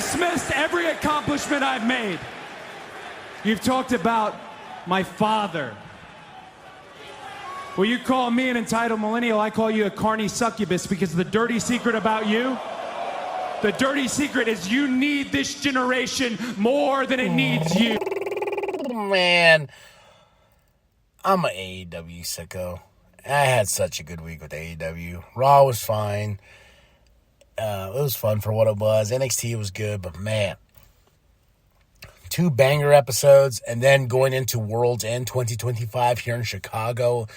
dismissed every accomplishment I've made. You've talked about my father. Well, you call me an entitled millennial, I call you a carny succubus, because the dirty secret about you, the dirty secret is you need this generation more than it needs you. Man, I'm an AEW sicko. I had such a good week with AEW. Raw was fine. It was fun for what it was. NXT was good, but man, 2 banger episodes, and then going into World's End 2025 here in Chicago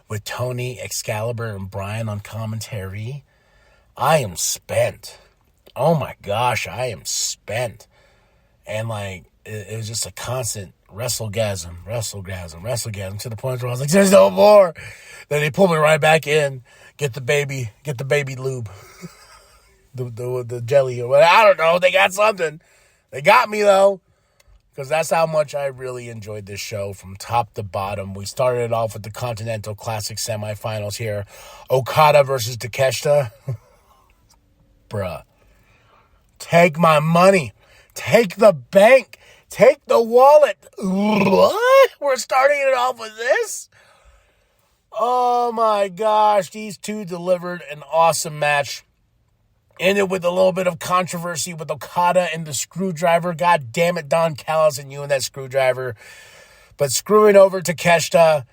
with Tony, Excalibur, and Brian on commentary. I am spent. Oh my gosh, I am spent. And like, it was just a constant wrestlegasm to the point where I was like, there's no more. Then they pull me right back in, get the baby lube. the jelly or whatever. I don't know. They got something. They got me though. Because that's how much I really enjoyed this show from top to bottom. We started it off with the Continental Classic semifinals here. Okada versus Takeshita. Bruh. Take my money. Take the bank. Take the wallet. What? We're starting it off with this? Oh my gosh. These two delivered an awesome match. Ended with a little bit of controversy with Okada and the screwdriver. God damn it, Don Callis and you and that screwdriver. But screwing over Takeshita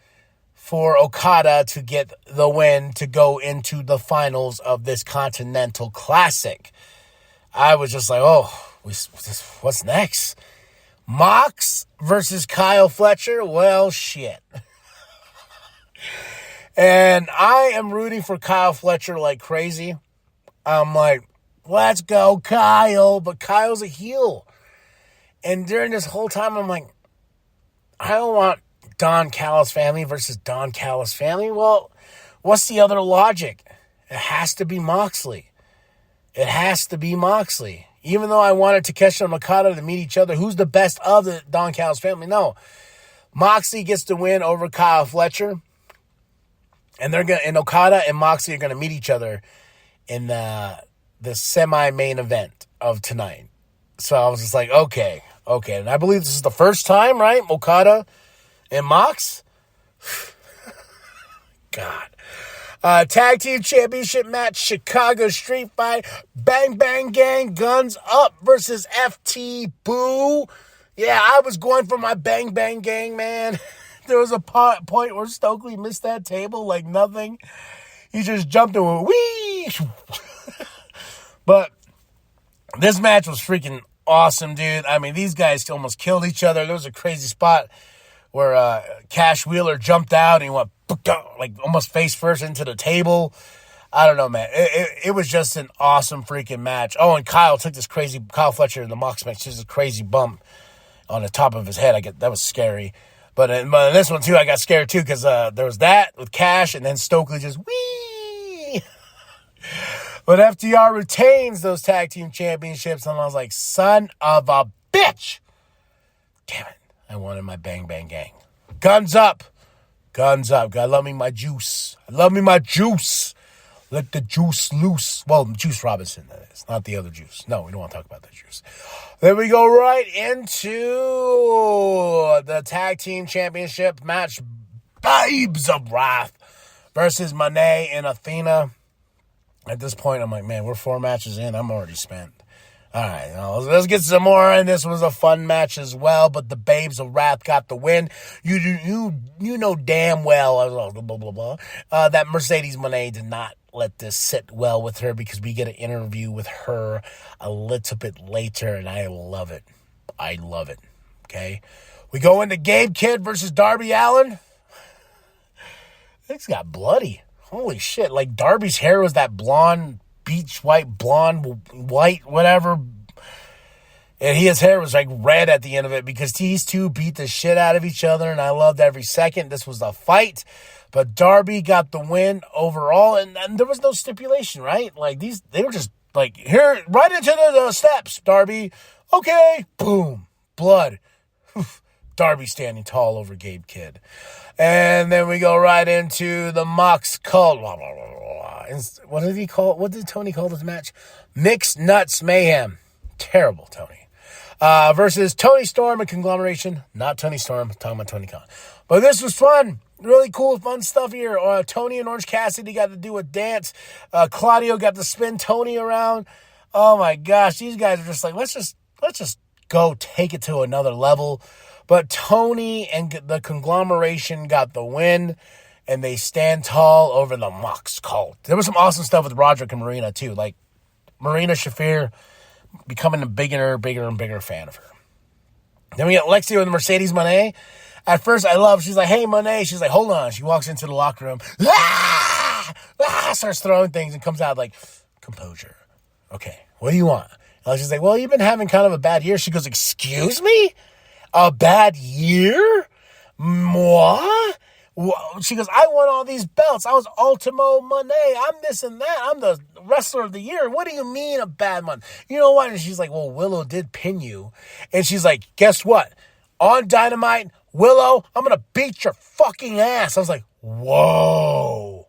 for Okada to get the win to go into the finals of this Continental Classic. I was just like, oh, what's next? Mox versus Kyle Fletcher? Well, shit. And I am rooting for Kyle Fletcher like crazy. I'm like, let's go, Kyle. But Kyle's a heel. And during this whole time, I'm like, I don't want Don Callis family versus Don Callis family. Well, what's the other logic? It has to be Moxley. It has to be Moxley. Even though I wanted Takeshita and Okada to meet each other, who's the best of the Don Callis family? No. Moxley gets the win over Kyle Fletcher. And Okada and Moxley are gonna meet each other in the semi-main event of tonight. So I was just like, okay. And I believe this is the first time, right? Okada and Mox? God. Tag Team Championship match, Chicago Street Fight, Bang Bang Gang, Guns Up versus FT Boo. Yeah, I was going for my Bang Bang Gang, man. There was a point where Stokely missed that table like nothing. He just jumped and went, wee! But this match was freaking awesome, dude. I mean, these guys almost killed each other. There was a crazy spot where Cash Wheeler jumped out and he went like almost face first into the table. I don't know, man. It was just an awesome freaking match. Oh, and Kyle Fletcher in the Mox match, just a crazy bump on the top of his head. That was scary. But in this one, too, I got scared, too, because there was that with Cash, and then Stokely just, whee! But FTR retains those tag team championships, and I was like, son of a bitch! Damn it. I wanted my Bang Bang Gang. Guns up. Gotta love me my juice. Let the juice loose. Well, Juice Robinson, that is. Not the other juice. No, we don't want to talk about that juice. Then we go right into the Tag Team Championship match. Babes of Wrath versus Monet and Athena. At this point, I'm like, man, we're 4 matches in. I'm already spent. All right, let's get some more. And this was a fun match as well. But the Babes of Wrath got the win. You know damn well blah, blah, blah, that Mercedes Moné did not let this sit well with her, because we get an interview with her a little bit later, and I love it. Okay, we go into Gabe Kidd versus Darby Allin. Things got bloody. Holy shit! Like Darby's hair was that blonde. Beach white, blonde, white, whatever. And his hair was like red at the end of it, because these two beat the shit out of each other, and I loved every second. This was a fight, but Darby got the win overall, and there was no stipulation, right? Like they were just like, here, right into the steps, Darby. Okay, boom, blood. Darby standing tall over Gabe Kidd. And then we go right into the Mox Cult. What did Tony call this match? Mixed Nuts Mayhem. Terrible, Tony. Versus Tony Storm and Conglomeration. Not Tony Storm. I'm talking about Tony Khan. But this was fun. Really cool, fun stuff here. Tony and Orange Cassidy got to do a dance. Claudio got to spin Tony around. Oh my gosh, these guys are just like, let's just go take it to another level. But Tony and the Conglomeration got the win, and they stand tall over the Mox cult. There was some awesome stuff with Roderick and Marina too, like Marina Shafir becoming a bigger and bigger fan of her. Then we got Lexi with Mercedes Moné. At first, I love, she's like, hey, Monet. She's like, hold on. She walks into the locker room, starts throwing things and comes out like, composure. Okay, what do you want? And she's like, well, you've been having kind of a bad year. She goes, excuse me? A bad year? Moi? She goes, I won all these belts. I was Ultimo Monet. I'm this and that. I'm the wrestler of the year. What do you mean a bad month? You know what? And she's like, well, Willow did pin you. And she's like, guess what? On Dynamite, Willow, I'm going to beat your fucking ass. I was like, whoa.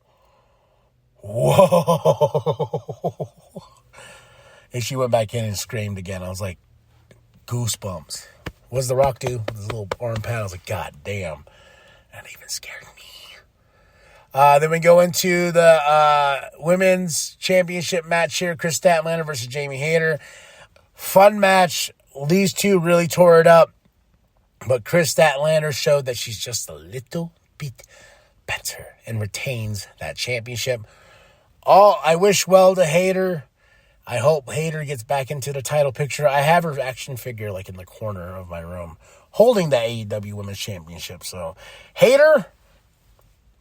And she went back in and screamed again. I was like, goosebumps. What does The Rock do with his little arm pad? I was like, God damn. That even scared me. Then we go into the women's championship match here. Chris Statlander versus Jamie Hayter. Fun match. These two really tore it up. But Chris Statlander showed that she's just a little bit better and retains that championship. I wish well to Hayter. I hope Hayter gets back into the title picture. I have her action figure like in the corner of my room holding the AEW Women's Championship. So, Hayter,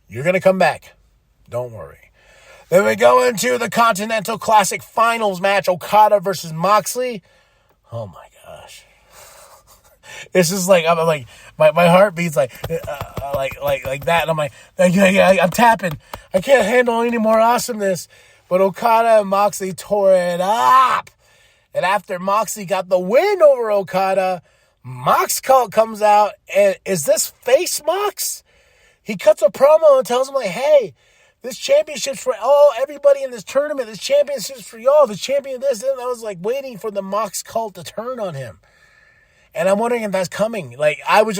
you're going to come back. Don't worry. Then we go into the Continental Classic Finals match, Okada versus Moxley. Oh my gosh. This is like, I'm like, my heart beats like that. And I'm like, yeah, I'm tapping. I can't handle any more awesomeness. But Okada and Moxley tore it up. And after Moxley got the win over Okada, Mox Cult comes out. And is this face Mox? He cuts a promo and tells him like, hey, this championship's for everybody in this tournament. This championship's for y'all. The champion of this. And I was like waiting for the Mox Cult to turn on him. And I'm wondering if that's coming. Like, I was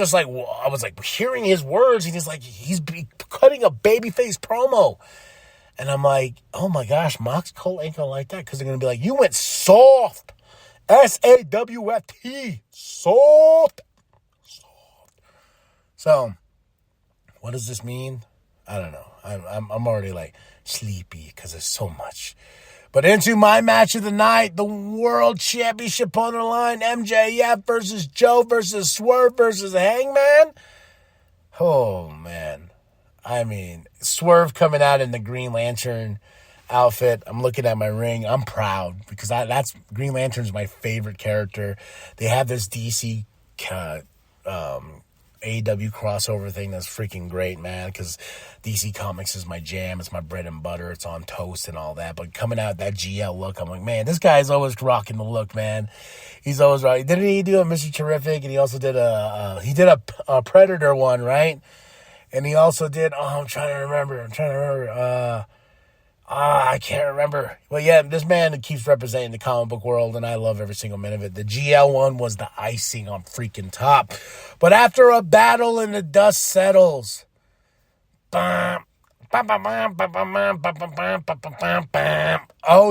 hearing his words. And he's cutting a babyface promo. And I'm like, oh my gosh, Mox Cole ain't gonna like that. Because they're gonna be like, you went soft. SAWFT. Soft. So, what does this mean? I don't know. I'm already like sleepy because there's so much. But into my match of the night, the World Championship on the line, MJF versus Joe versus Swerve versus Hangman. Oh, man. I mean, Swerve coming out in the Green Lantern outfit. I'm looking at my ring. I'm proud because that's Green Lantern's my favorite character. They have this DC AEW crossover thing that's freaking great, man, because DC Comics is my jam. It's my bread and butter. It's on toast and all that. But coming out that GL look, I'm like, man, this guy's always rocking the look, man. He's always right. Didn't he do a Mr. Terrific? And he also did a Predator one, right? And he also did, I'm trying to remember. I can't remember. Well, yeah, this man keeps representing the comic book world, and I love every single minute of it. The GL one was the icing on freaking top. But after a battle and the dust settles, oh,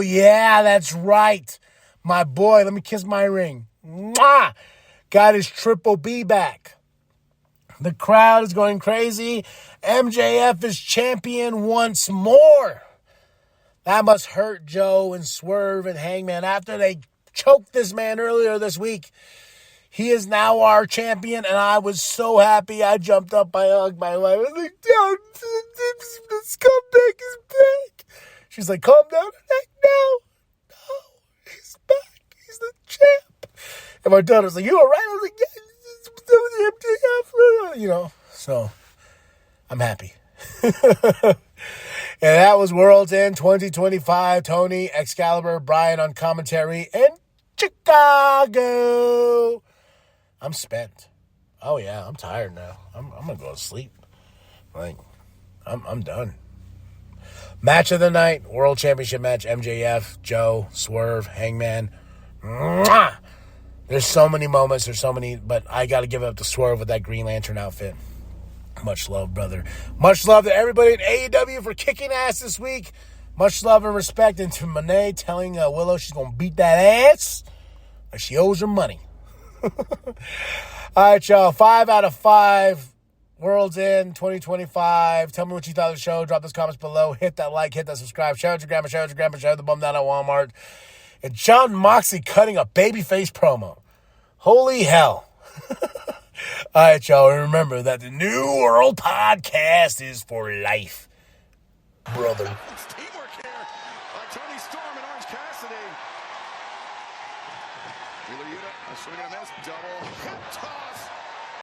yeah, that's right. My boy, let me kiss my ring. Mwah! Got his Triple B back. The crowd is going crazy. MJF is champion once more. That must hurt Joe and Swerve and Hangman after they choked this man earlier this week. He is now our champion, and I was so happy. I jumped up, I hugged my wife. I was like, the scumbag is back. She's like, calm down. I'm like, no, he's back. He's the champ. And my daughter's like, you all right? I was like, yeah. So I'm happy. And that was World's End 2025. Tony, Excalibur, Brian on commentary in Chicago. I'm spent. Oh yeah, I'm tired now. I'm gonna go to sleep. Like, I'm done. Match of the night, World Championship match, MJF, Joe, Swerve, Hangman. Mwah! There's so many moments. There's so many, but I got to give up to Swerve with that Green Lantern outfit. Much love, brother. Much love to everybody at AEW for kicking ass this week. Much love and respect, and to Monet telling Willow she's going to beat that ass like she owes her money. All right, y'all. 5 out of 5. World's End 2025. Tell me what you thought of the show. Drop those comments below. Hit that like. Hit that subscribe. Shout out your grandma. Shout out your grandpa. Shout out the bum down at Walmart. And John Moxley cutting a babyface promo. Holy hell. All right, y'all. Remember that the New World Podcast is for life. Brother. Teamwork here by Tony Storm and Orange Cassidy. Wheeler Yuta, a swing and a miss. Double hip toss.